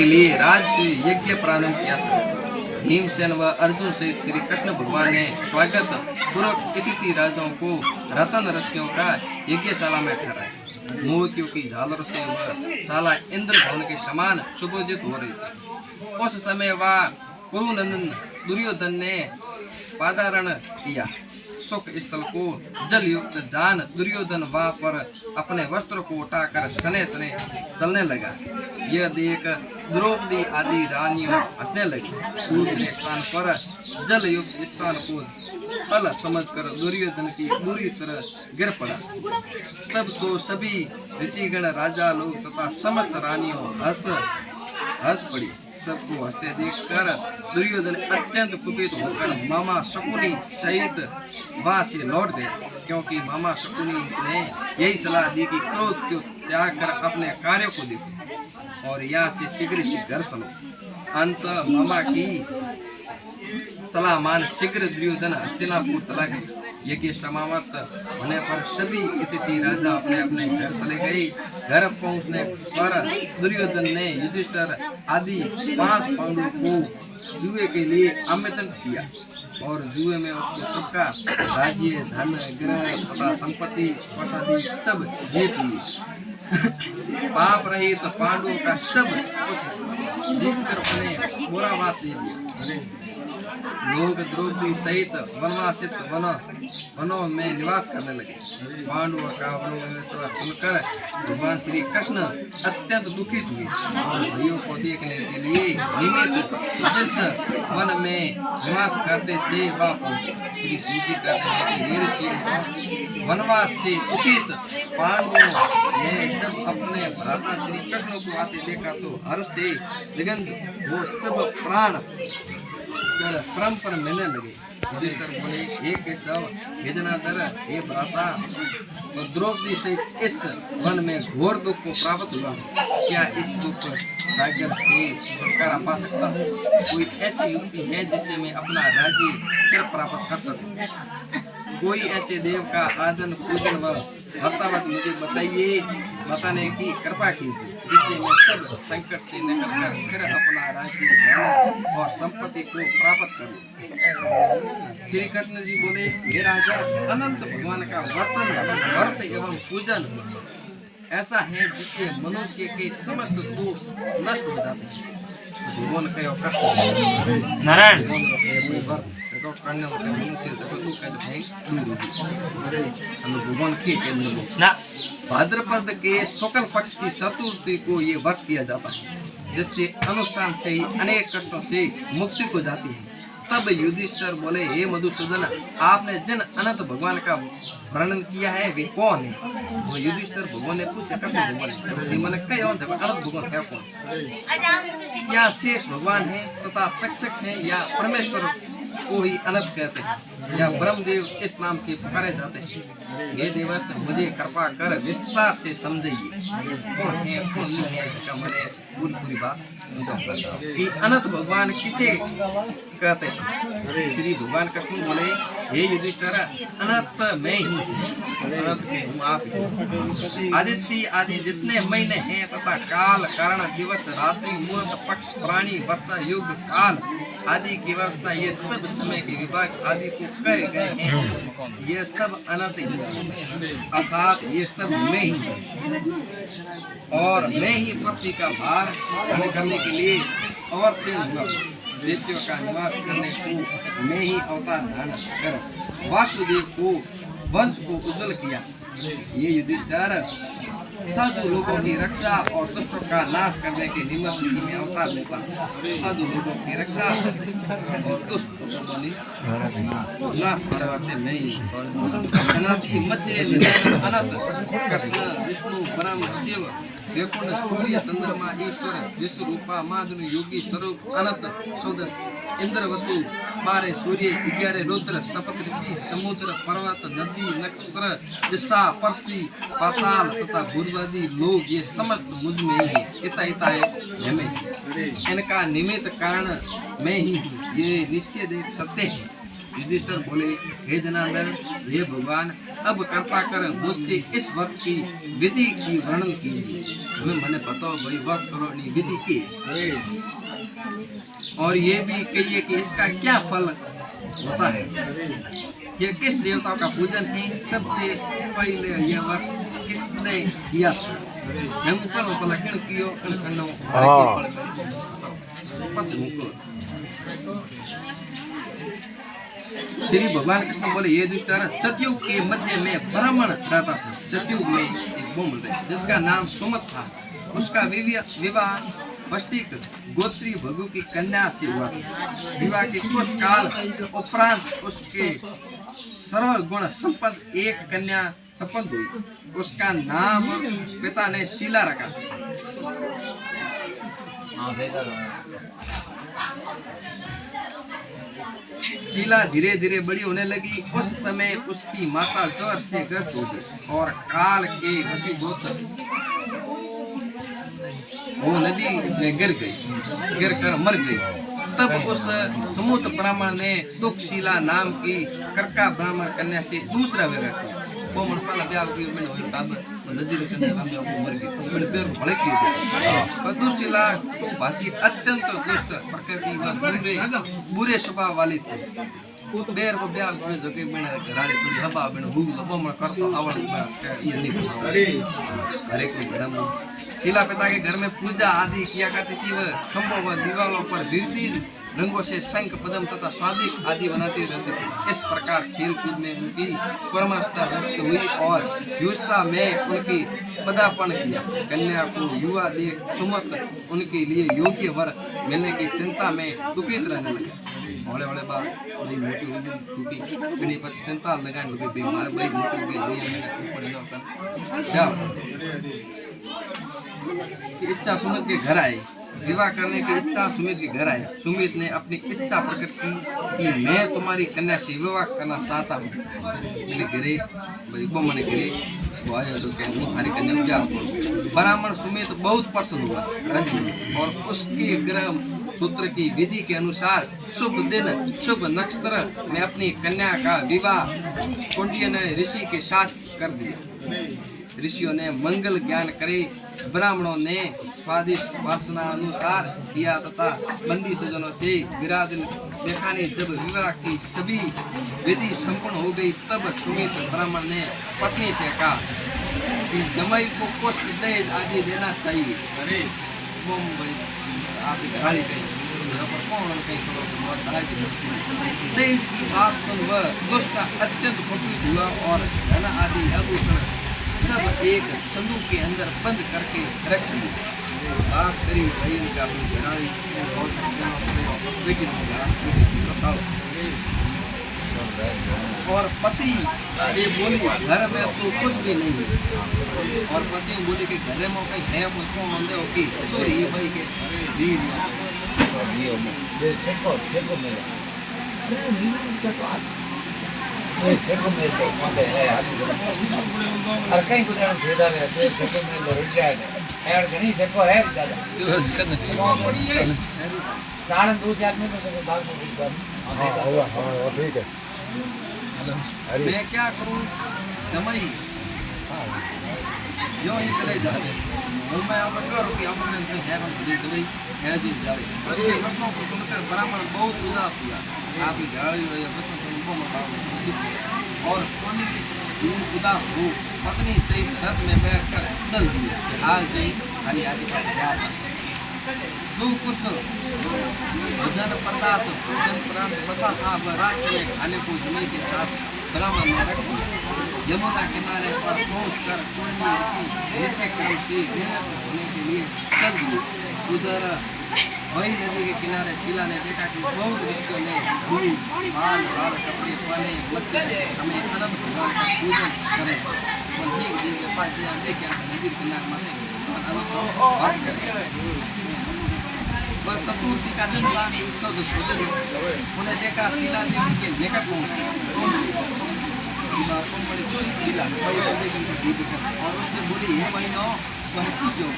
के लिए राजसूय यज्ञ प्रारंभ किया था। भीमसेन व अर्जुन सहित श्री कृष्ण भगवान ने स्वागत पूर्वक अतिथि राजाओं को रतन रसियों का यज्ञशाला में ठहराया। मोतियों की झालर से वह शाला इंद्र भवन के समान सुबोधित हो रही थी। उस समय वह कुरुनंदन दुर्योधन ने पादारण किया। सुख स्थल को जल युक्त जान दुर्योधन वहां पर अपने वस्त्र को उठाकर सने सने चलने लगा। यह देख द्रौपदी आदि रानियों हंसने लगी। दूसरे स्थान पर जल युक्त स्थान को तल समझकर दुर्योधन की बुरी तरह गिर पड़ा। तब तो सभी ऋतिगण राजा लोग तथा समस्त रानियों हंस पड़ी। सबको हंसते देखकर दुर्योधन अत्यंत कुपित होकर मामा शकुनी सहित वहां से लौट गए, क्योंकि मामा शकुनी ने यही सलाह दी कि क्रोध को त्याग कर अपने कार्य को देखो और यहाँ से शीघ्र ही घर चलो। अंत मामा की सलाह मान शीघ्र दुर्योधन हस्तिनापुर चला गया। यज्ञ समाप्त होने पर सभी अतिथि राजा अपने अपने घर चले गए। घर पहुंचने पर दुर्योधन ने युधिष्ठिर आदि 5 पांडवों को जुए के लिए आमंत्रण किया और जुए में उसको सबका राज्य धन ग्रह तथा संपत्ति आदि सब जीत लिए। पाप रहित तो पांडवों का सब कुछ जीत कर उन्हें मोरावास दे दिया। लोग द्रौपदी सहित वनवासित वनों में निवास करने लगे। पांडवों का वनों में सुनकर भगवान श्री कृष्ण अत्यंत दुखित हुए। भाइयों को देखने के लिए निमित्त जिस वन में निवास करते थे वह पहुंचे। श्री सूजी कहते हैं कि हे ऋषि, वनवास से दुखित पांडवों ने जब अपने भ्राता श्री कृष्ण को आते देखा तो हर्ष से दिगंत वो सब प्राण परम पर मिलने लगे। युधिष्ठिर बोले, हे केशव, हे जनार्दन, हे भ्राता, तो द्रौपदी से इस वन में घोर दुख को प्राप्त हुआ। क्या इस दुख सागर से छुटकारा पा सकता हूँ? कोई ऐसी युक्ति है जिससे मैं अपना राज्य फिर प्राप्त कर सकूं? कोई ऐसे देव का आदन पूजन व वर्तावत मुझे बताने की कृपा कीजिए, जिससे मैं सब संकट से निकलकर फिर अपना राज्य धन और संपत्ति को प्राप्त करूं। श्री कृष्ण जी बोले, हे राजा, अनंत भगवान का व्रत एवं पूजन ऐसा है जिससे मनुष्य के समस्त दोष नष्ट हो जाते हैं। भगवान का नारायण भाद्रपद के शुक्ल पक्ष की चतुर्थी को ये व्रत किया जाता है, जिससे अनुष्ठान से ही अनेक कष्टों से मुक्ति को जाती है। तब युधिष्ठिर बोले, हे मधुसूदन, आपने जिन अनंत भगवान का वर्णन किया है वे कौन है? वो युधिष्ठिर भगवान ने पूछा, कृष्ण भगवान मैंने कई और जगह अनंत भगवान है कौन? या शेष भगवान है तथा तक्षक है, या परमेश्वर को ही अनंत कहते हैं, या ब्रह्मदेव इस नाम से पुकारे जाते हैं? हे देवस, मुझे कृपा कर विस्तार से समझाइए कौन है कौन नहीं है, इसका मैंने पूरी बात कि अनंत भगवान किसे कहते हैं। श्री भगवान कृष्ण बोले, हे युधिष्ठिर, अनंत मैं ही हूँ, आप आदित्य आदि जितने महीने हैं तथा काल कारण दिवस रात्रि मुहूर्त पक्ष प्राणी वर्षा युग काल आदि की व्यवस्था ये सब समय के विभाग आदि को कहे गए हैं। ये सब अनंत ही अर्थात ये सब मैं ही और मैं ही पृथ्वी का भार करने के लिए अवतीर्ण हुआ। दैत्यों का निवास करने को मैं ही अवतार धारण कर वासुदेव को वंश को उज्जवल किया। ये युधिष्ठिर साधु लोगों की रक्षा और दुष्टों का नाश करने के निमित्त में अवतार लेता। साधु लोगों की रक्षा और दुष्ट नाश करने वास्ते नहीं। अनादि मध्य अनंत कृष्ण विष्णु ब्रह्म शिव वैकुंठ सूर्य चंद्रमा ईश्वर विश्व रूपा माधुर्य योगी स्वरूप अनंत सौदस इंद्र वसु 12 सूर्य 11 रुद्र सप्तऋषि समुद्र पर्वत नदी नक्षत्र दिशा पृथ्वी पाताल तथा भूर्वादी लोग ये समस्त मुझ में ही है। इता है मैं, इनका निमित्त कारण मैं ही हूँ, ये निश्चय सत्य है। युधिष्ठिर बोले, हे जनार्दन, हे भगवान, अब कृपा कर मुझसे इस व्रत की विधि की वर्णन कीजिए। हमें मैंने बताओ भाई वक्त करो विधि की, और ये भी कहिए कि इसका क्या फल होता है, ये किस देवता का पूजन है, सबसे पहले ये वक्त किसने किया था, हम ऊपर ऊपर किण कियो किण कन्नो श्री भगवान कृष्ण बोले ये दुष्टारा सतयुग के मध्य में ब्राह्मण रहता था। सतयुग में एक ब्राह्मण जिसका नाम सुमत था, उसका विवाह वस्तिक गोत्री भगु की कन्या से हुआ। विवाह के कुछ काल उपरांत उसके सर्व गुण संपन्न एक कन्या संपन्न हुई। उसका नाम पिता ने शीला रखा। शीला धीरे धीरे बड़ी होने लगी। उस समय उसकी माता ज्वर से ग्रस्त हो गई और काल के वशीभूत वो नदी में गिर कर मर गई। तब उस सुमुत ब्राह्मण ने दुखशीला नाम की कर्का ब्राह्मण कन्या से दूसरा विवाह किया। वो मनपाला ब्याह की मैंने तब नदी में कन्या लाम को मर गई। मैंने पेड़ भड़क की पर दुखशीला तो भाषी अत्यंत दुष्ट प्रकृति व बुरे स्वभाव वाली थी। देर को ब्याह को जो कि मैंने घराड़े पूरी हवा मैंने भूग लो मैं करतो आवड़ ये नहीं हरे को घड़ा शीला पिता के घर में पूजा आदि किया करती थी। वह खम्भों व दीवारों पर विविध रंगों से शंख पद्म तथा स्वादिक आदि बनाती रहती थी। इस प्रकार खेल कूद में उनकी परमावस्था व्यक्त हुई और युवता में उनकी पदार्पण किया। कन्या को युवा देख सुमत उनके लिए योग्य वर मिलने की चिंता में दुखित रहने लगे। होले होले बात बड़ी मोटी हो गई क्योंकि बिना पछ चिंता लगाने लगे बीमार बड़ी मोटी हो गई। मैंने ऊपर जाता क्या इच्छा सुमित के घर आए। विवाह करने की इच्छा सुमित के घर आए। सुमित ने अपनी इच्छा प्रकट की कि मैं तुम्हारी कन्या से विवाह करना चाहता हूँ। गिरे मैंने गिरे वो आए तो क्या तुम्हारी कन्या क्या। ब्राह्मण सुमित बहुत प्रसन्न हुआ और उसके ग्रह सूत्र की विधि के अनुसार शुभ दिन शुभ नक्षत्र में अपनी कन्या का विवाह कुंडियन ऋषि के साथ कर दिया। ऋषियों ने मंगल ज्ञान करे। ब्राह्मणों ने स्वादिष्ट वासना अनुसार किया तथा बंदी सजनों से विराधन देखाने जब विवाह की सभी विधि संपूर्ण हो गई तब सुमित ब्राह्मण ने पत्नी से कहा कि जमाई को कुछ दहेज आदि देना चाहिए। अरे आप घराड़ी कहीं दहेज की बात सुन वह दुष्ट अत्यंत कुपित हुआ और धन आदि आभूषण सब एक संदूक के अंदर बंद करके रख दिए। बात करी बहन का अपनी घराड़ी और पति ये बोली घर में तो कुछ भी नहीं है और पति बोले कि घर में कहीं है मुझको मंदे होगी चोरी ये भाई के कहीं कुछ मैं क्या करूँ जमाई जो ही चले जाते मैं कि अपने है दवाई है दी जाए उसके प्रश्नों को सुनकर ब्राह्मण बहुत उदास हुआ। आप ही गाड़ी और उदास हो पत्नी सहित रथ में बैठकर चल दिए। आज नहीं खाली आदि भजन पदार्थ भोजन प्रांत बसा था वह रात में खाने को जमाई के साथ ब्राह्मण ने रख दिया। यमुना किनारे पर पहुंचकर पूर्णी ऋषि नित्य कर्म की होने के लिए चल दिए। उधर वही नदी के किनारे शीला ने देखा कि बहुत ऋषियों ने दूध बाल बाल कपड़े पहने मध्य हमें अनंत भगवान का पूजन करें और ठीक दिन के पास देखे नदी किनारे चतुर्थी का दिन उन्हें देखा शीला ने उनके निकट और उससे बोली हे बहनों तुम खुश हो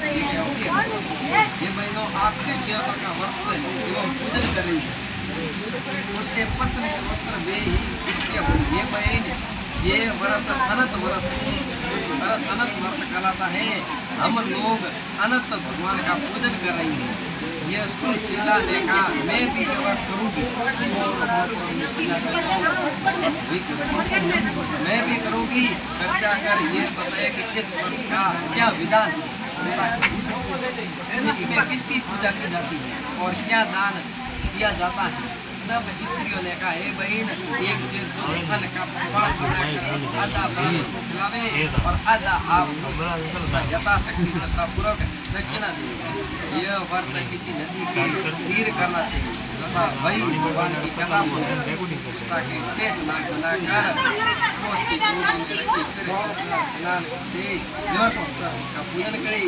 ये बहनों आप किस देवता का व्रत एवं पूजन कर रही है। उसके प्रश्न के उत्तर वे ही इसके बोले, ये बहन, ये व्रत अनंत व्रत कहलाता है। हम लोग अनंत भगवान का पूजन कर रही हैं। ये सुन शीला ने कहा, मैं भी ये व्रत करूँगी, मैं भी करूँगी। कृपया कर ये बताए कि इस व्रत का क्या विधान है, इसमें किसकी पूजा की जाती है और क्या दान किया जाता है। तब स्त्रियों ने कहा, हे बहन, एक सिर जो फल का पकवान बनाकर आधा ब्राह्मण को खिलावे और आधा आप यथाशक्ति श्रद्धापूर्वक दक्षिणा दें। यह व्रत किसी नदी के तीर करना चाहिए तथा वही भगवान की कथा के शेष नाग बनाकर उसकी गोद में रखी, फिर स्नान से का पूजन करे।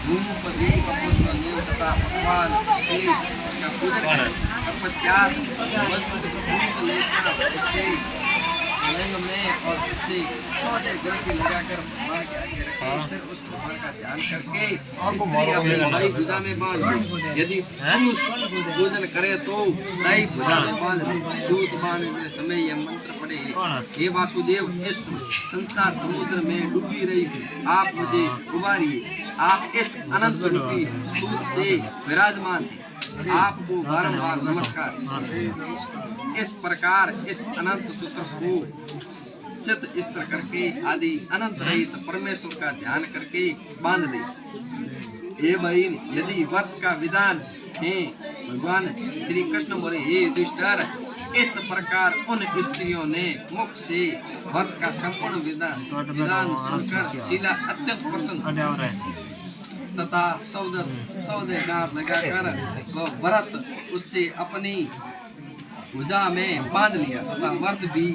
धूप दीप पुष्प नीम तथा भगवान से का पूजन करे। तपस्यात लिंग में और उससे 14 ग्रंथि लगाकर भगवान के आगे रखे। फिर उस भगवान का ध्यान करके स्त्री अपनी दाई भुजा में बांध। यदि पुरुष पूजन करे तो दाई भुजा में बांध ले। दूत बांधने समय यह मंत्र पढ़े, हे वासुदेव, इस संसार समुद्र में डूबी रही हूँ, आप मुझे उबारिए। आप इस अनंत रूपी दूत से विराजमान हैं, आपको बारंबार नमस्कार। इस प्रकार इस अनंत सूत्र को चित स्त्र करके आदि अनंत रहित परमेश्वर का ध्यान करके बांध ले। हे बहन, यदि व्रत का विधान है, भगवान श्री कृष्ण बोले, हे युधिष्ठिर, इस प्रकार उन स्त्रियों ने मुख से व्रत का संपूर्ण विधान सुनकर शीला अत्यंत प्रसन्न तथा 14 गांठ लगाकर वह व्रत उससे अपनी भुजा में बांध लिया तथा व्रत भी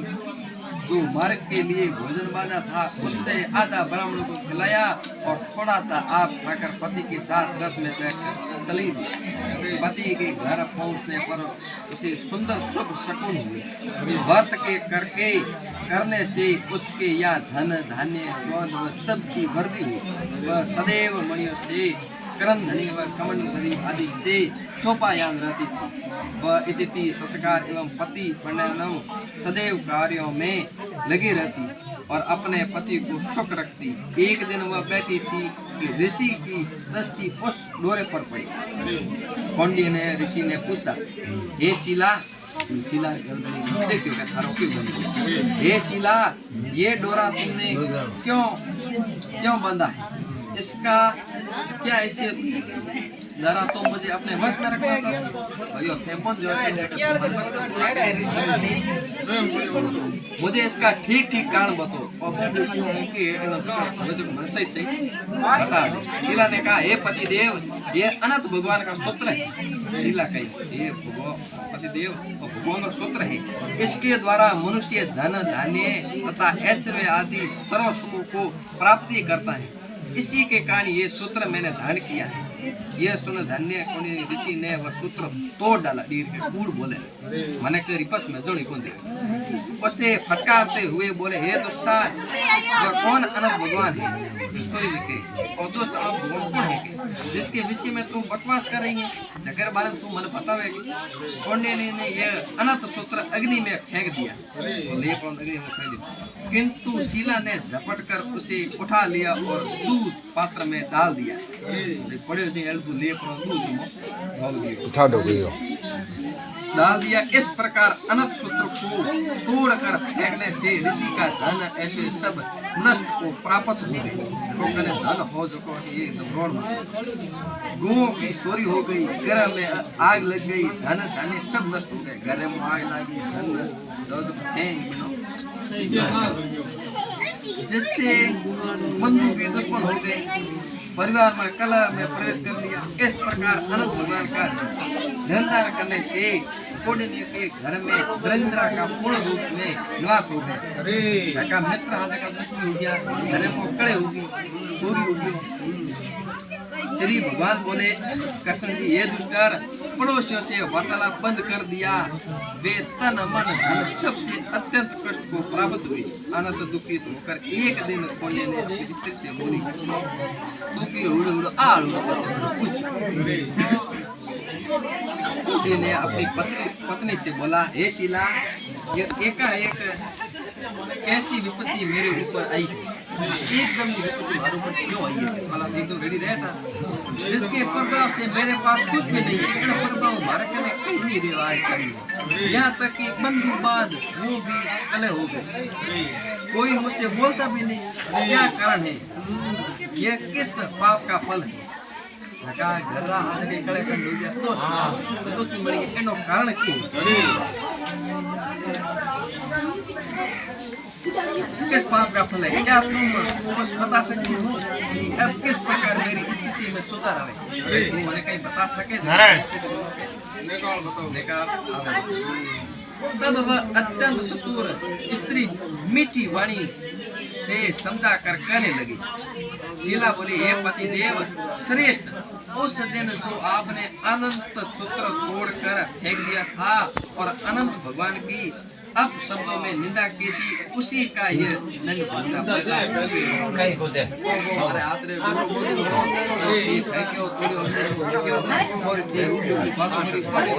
जो मार्ग के लिए भोजन बांधा था उससे आधा ब्राह्मणों को खिलाया और थोड़ा सा आप खाकर पति के साथ रथ में बैठकर चली दी। पति के घर पहुंचने पर उसे सुंदर शुभ शकुन हुए। व्रत के करने से उसके या धन धान्य यौन व सब की वृद्धि हुई। वह सदैव मणियों से करंधनी व कमंडली आदि से शोभायान रहती थी। वह इतिथि सत्कार एवं पति परिणाम सदैव कार्यों में लगी रहती और अपने पति को सुख रखती। एक दिन वह बैठी थी कि ऋषि की दृष्टि उस डोरे पर पड़ी। कौंडिन्य ने ऋषि ने पूछा, हे शीला, हे शीला, ये डोरा तुमने क्यों बांधा है? इसका क्या हैसियत? जरा तो मुझे अपने वश में रखना चाहिए। मुझे इसका ठीक कारण बताओ और सही बता दो। शीला ने कहा, हे पतिदेव, ये अनंत भगवान का सूत्र है। शीला कही, हे पतिदेव, भगवान का सूत्र है। इसके द्वारा मनुष्य धन धान्य तथा ऐश्वर्य आदि सर्व सुखों को प्राप्ति करता है। इसी के कारण ये सूत्र मैंने धारण किया है। यह सुन धन्य ऋषि ने वह सूत्र तोड़ डाला। कूड़ बोले, मैंने कह रिपस में जोड़ी कौन दे। उसे फटकारते हुए बोले, हे दुष्टा, वह कौन अनंत भगवान है? और दोस्त अनंत भगवान कौन है जिसके विषय में तुम बकवास कर रही है? जगह बारे में तुम मन बताओगे। कौंडिन्य ने यह अनंत सूत्र अग्नि में फेंक दिया। किंतु शीला ने झपट कर उसे उठा लिया और दूध पात्र में डाल दिया। डाल दिया। इस प्रकार अनंत सूत्र को तोड़कर फेंकने से ऋषि का धन ऐसे सब नष्ट को प्राप्त हो गए। धन हो जो गुओं की चोरी हो गई, घर में आग लग गई, धन धान्य सब नष्ट हो गए। घर में आग लगी, जिससे बंधु के दुश्मन हो गए, परिवार में कलह में प्रवेश कर लिया। इस प्रकार अनंत भगवान का ध्यान करने से कौंडिन्य के घर में दरिद्रा का पूर्ण रूप में निवास हो गया। का मित्र आदि का दुश्मन हो गया, घर को कड़े होगी, चोरी होगी। श्री भगवान बोले, कृष्ण जी, ये दुष्कर पड़ोसियों से वार्तालाप बंद कर दिया। वे तन मन धन सबसे अत्यंत कष्ट को प्राप्त हुए। अनंत दुखित होकर एक दिन कौंडिन्य ने अपनी स्त्री से बोली, दुखी हुड़ हुड़ आ कुछ कुंडी ने अपनी पत्नी से बोला, हे शीला, ये एकाएक कैसी विपत्ति मेरे ऊपर आई है? एकदम ये विपत्ति हमारे ऊपर क्यों आई है? वाला एकदम रेडी रहता, जिसके प्रभाव से मेरे पास कुछ भी नहीं है। इतना प्रभाव हमारे कहने कहीं नहीं रिवाज करी, यहाँ तक कि बंधु बाद वो भी कले हो गए। कोई मुझसे बोलता भी नहीं, क्या कारण है? यह किस पाप का फल है? घर आज के कले कंड हो गया, दोस्ती बड़ी एनो कारण क्यों? किस पाप का फल है? क्या तुम कुछ बता सकते हो? अब किस प्रकार मेरी स्थिति में सुधार आए? तुम मुझे कहीं बता सके? तब वह अत्यंत चतुर स्त्री मीठी वाणी से समझा कर कहने लगी। शीला बोली, हे पति देव श्रेष्ठ, उस दिन जो आपने अनंत सूत्र तोड़कर फेंक दिया था और अनंत भगवान की अब शब्दों में निंदा की थी, उसी का ये दंड भुगतना पड़ा। कहीं को दे अरे आतरे ठीक है क्यों थोड़ी और ये बात मेरी पड़ी।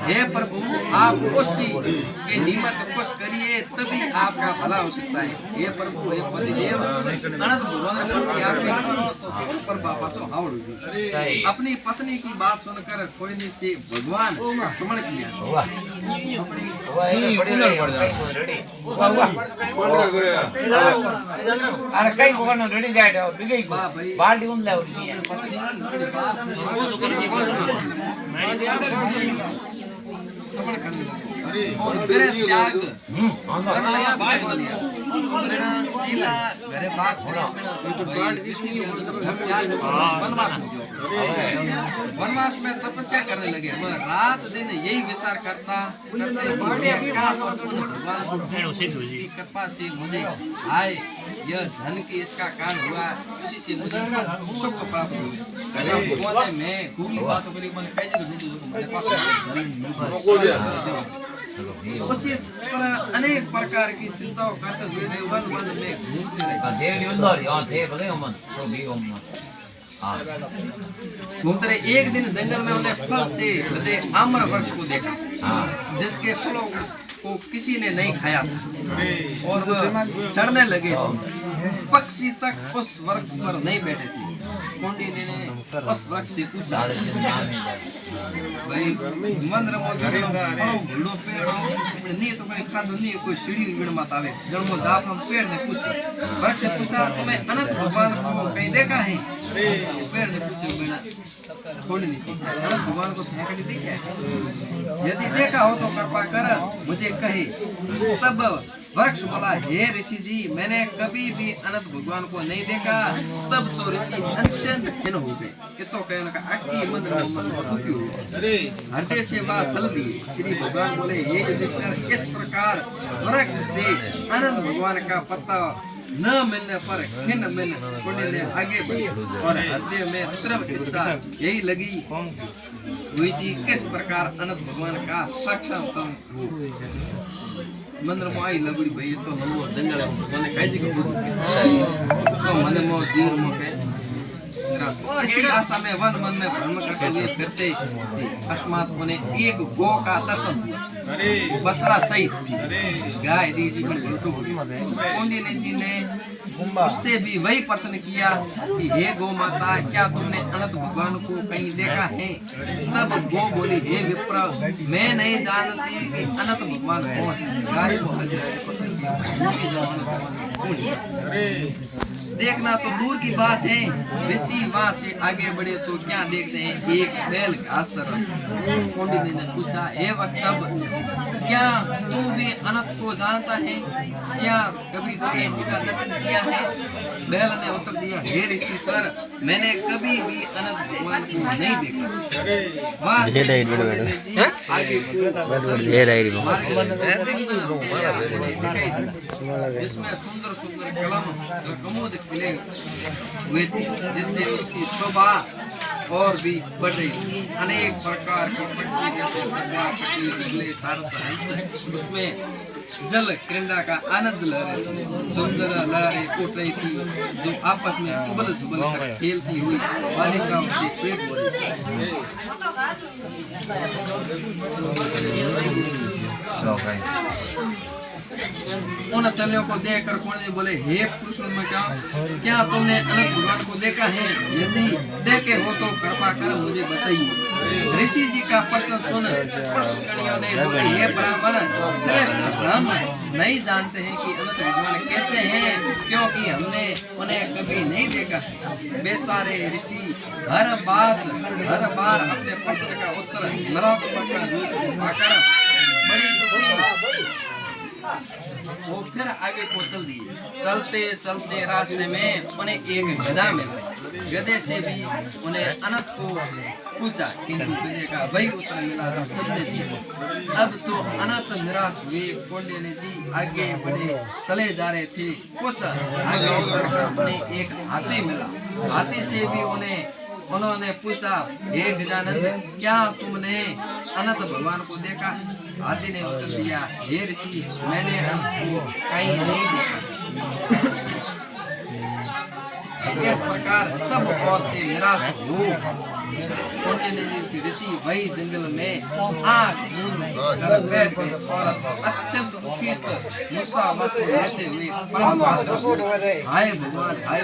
हे प्रभु, आप उसी के निमित्त कुछ करिए, तभी आपका भला हो सकता है। हे प्रभु, हे पति देव, अनंत भगवान पर आप तो पर बाबा तो हावड़ हुई। अपनी पत्नी की बात सुनकर कोई ने से भगवान समझ लिया। अरे कई कोण रेडी जायडो बिगई बाल्टी उंदला उडी मेरे त्याग शीला घरे बात वनवास में तपस्या करने लगे। रात दिन यही विचार करता कृपा से मुझे आए, यह धन की इसका कारण हुआ, उसी से मुझे सुख प्राप्त हुआ। मैं खूबी बात करी मन उसी तरह अनेक प्रकार की चिंताओं करते हुए मैं वन वन में घूमते रहे। एक दिन जंगल में उन्हें फल से लदे आम्र वृक्ष को देखा, जिसके फलों को किसी ने नहीं खाया था और वह सड़ने लगे। पक्षी तक उस वृक्ष पर नहीं बैठे थे। कुंडी ने उस वृक्ष से पूछा, भाई मंदिर में भिड़ो पेड़ नहीं तो कहीं खादो नहीं, कोई सीढ़ी भिड़ मत आवे जन्मो दाप हम पेड़ ने पूछे। वृक्ष से पूछा, तुम्हें अनंत भगवान को कहीं देखा है? पेड़ ने पूछे, बिना कुंडी ने अनंत भगवान को कहीं देखा है? यदि देखा हो तो कृपा कर मुझे कहे। तब वृक्ष बोला, हे ऋषि जी, मैंने कभी भी अनंत भगवान को नहीं देखा। तब तो ऋषि अत्यंत खिन्न हो गए। ये तो कहने का अटकी मंदिर में दुखी हो गए। हृदय से बात चल दी। श्री भगवान बोले, हे युधिष्ठिर, इस प्रकार वृक्ष से अनंत भगवान का पत्ता न मिलने पर खिन्न मन कुंडी ने आगे बढ़ी और हृदय में तीव्र इच्छा यही लगी हुई थी, किस प्रकार अनंत भगवान का साक्षात्कार हो। मंदिर में आई लगड़ी भाई तो हम जंगल मैंने कह जी को तो मन में जीर में इसी आशा में वन मन में भ्रमण करते हुए फिरते अकस्मात उन्हें एक गौ का दर्शन हुआ। बसड़ा सहित थी, गाय दी थी। कुंडी जी ने उससे भी वही प्रश्न किया कि हे गौ माता, क्या तुमने अनंत भगवान को कहीं देखा है? तब गौ बोली, हे विप्र, मैं नहीं जानती कि अनंत भगवान कौन है। गाय को देखना तो दूर की बात है। ऋषि वहां से आगे बढ़े तो क्या देखते हैं, एक बैल घास चर रहा। कुंडी ने पूछा, हे वत्सव, क्या तू भी अनंत को जानता है? क्या कभी तूने उसका दर्शन किया है? बैल ने उत्तर दिया, हे ऋषि सर, मैंने कभी भी अनंत भगवान को नहीं देखा। वहां जिसमें सुंदर सुंदर कलम और कमोद खिले हुए थे, जिससे उसकी शोभा और भी बढ़ रही थी। अनेक प्रकार के पक्षी जैसे चकवा, चकली, उगले, सारस, उसमें जल क्रीड़ा का आनंद ले रहे थे। सुंदर लहरें उठ रही थी जो आपस में उबल जुबल कर खेलती हुई बालिकाओं के पेट भर उन तलियों को देखकर कौन बोले, हे पुरुषोत्तम क्या तुमने अनंत भगवान को देखा है? यदि देखे हो तो कृपा कर मुझे बताइए। ऋषि जी का प्रश्न सुन पुष्करणियों ने बोले, हे ब्राह्मण श्रेष्ठ, हम नहीं जानते हैं कि अनंत भगवान कैसे हैं, क्योंकि हमने उन्हें कभी नहीं देखा। बेसारे ऋषि हर बार अपने प्रश्न का उत्तर नरात्मक का रूप पाकर बड़ी दुखी वो फिर आगे को चल दिए। चलते चलते रास्ते में उन्हें एक गधा मिला। गधे से भी उन्हें अनंत को पूछा, किंतु गधे का वही उत्तर मिला था सबने जी। अब तो अनंत निराश हुए। कौंडिन्य जी आगे बढ़े चले जा रहे थे। कुछ आगे बढ़कर उन्हें एक हाथी मिला। हाथी से भी उन्होंने पूछा, हे गजानन क्या तुमने अनंत भगवान को देखा? हाथी ने उत्तर दिया, हे ऋषि मैंने अनंत को कहीं नहीं देखा। इस प्रकार सब और से निराश हो ऋषि वही जंगल में आग मूंद कर बैठे और अत्यंत दुखित मुस्कुराहट से रहते हुए हाय भगवान हाय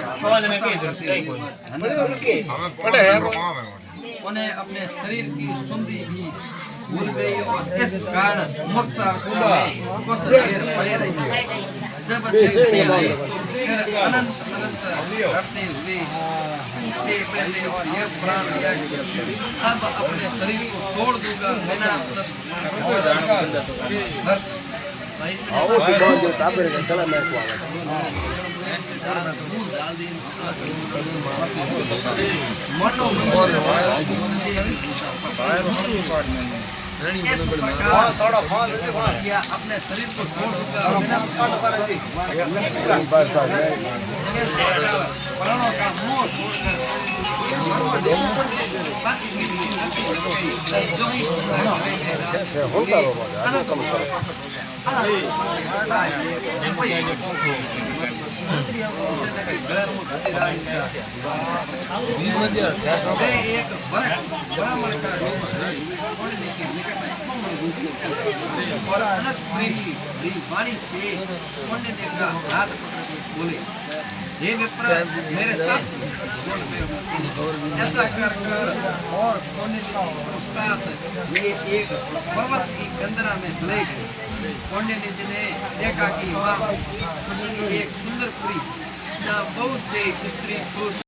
उन्हें अपने शरीर की सुंदरी भी भूल गई और इस कारण मूर्छा में कुछ देर पड़े रही। जब चेतने आए फिर अनंत करते हुए उठे पहले और यह प्राण लिया कि अब अपने शरीर को छोड़ दूंगा बिना या अपने शरीर को छोड़ दूंगा प्राणों का मोह छोड़कर जो ही एक वृक्ष ब्राह्मण का रूप के निकट और अनंत प्रेमी वाणी से पंडित का हाथ बोले, हे विप्र मेरे साथ ऐसा कर और पंडित ये एक पर्वत की कंदरा में चले गए। पंडित जी ने देखा कि वहाँ एक सुंदर पुरी जहाँ बहुत से स्त्री पुरुष